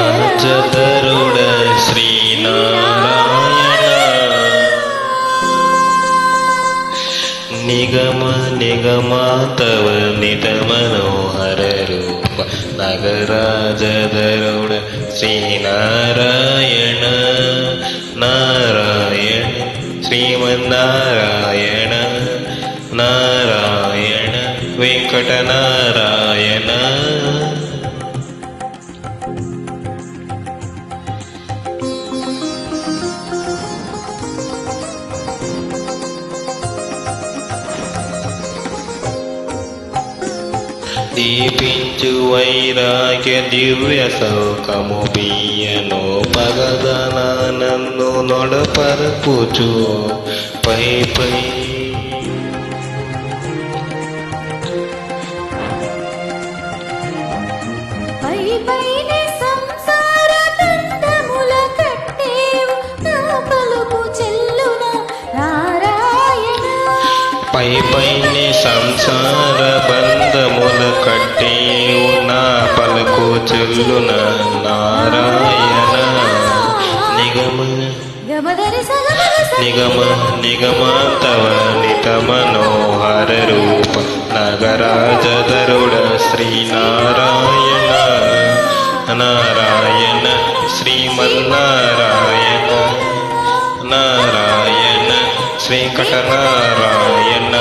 నగరాజధరుడ శ్రీనారాయణ నిగమ నిగమాతవ నిత మనోహర రూప నగరాజధరుడ శ్రీనారాయణ నారాయణ శ్రీమన్నారాయణ నారాయణ వెంకటనారాయణ దీపించు వైరాగ్య దివ్య సౌకము బియ్యను పగదన నన్ను నొడపరపుచు పై పై పై పైని సంసార బంధముల కట్టేవు నా పలుకు చెల్లున నారాయణ నిగమ నిగమ నిగమాంతవ నిత మనోహర రూప నగరాజధరుడ శ్రీనారాయణ నారాయణ శ్రీమన్నారాయణ నారాయణ వెంకటనారాయణ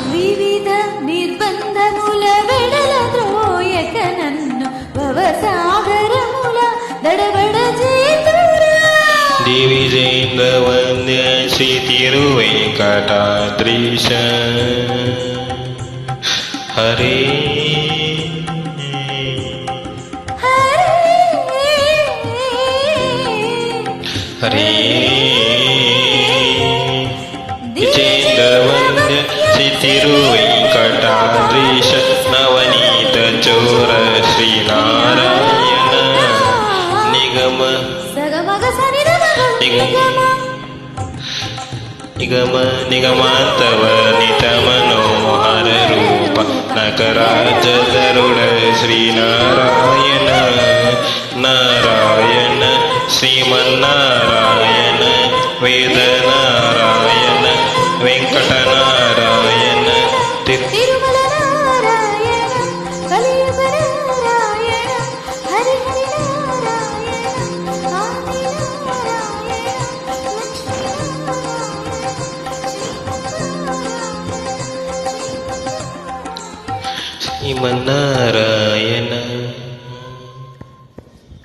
వివిధ నిర్బంధముల వెడల ద్రోయక నన్ను భవసాగరముల దడబడ దివిజేంద్ర వంద్య శ్రీ తిరువేంకటాద్రీశ హరే హరే విజేంద్ర వంద్య శ్రీ తిరువేంకటాద్రీశ నవనీత చోర శ్రీనారాయణ నిగమ నిగమ నిగమాంతవ నిత మనోహర రూప నగరాజధరుడ శ్రీనారాయణ నారాయణ శ్రీమన్నారాయణ వేదనారాయణ వెంకటనారాయణ శ్రీమన్నారాయణ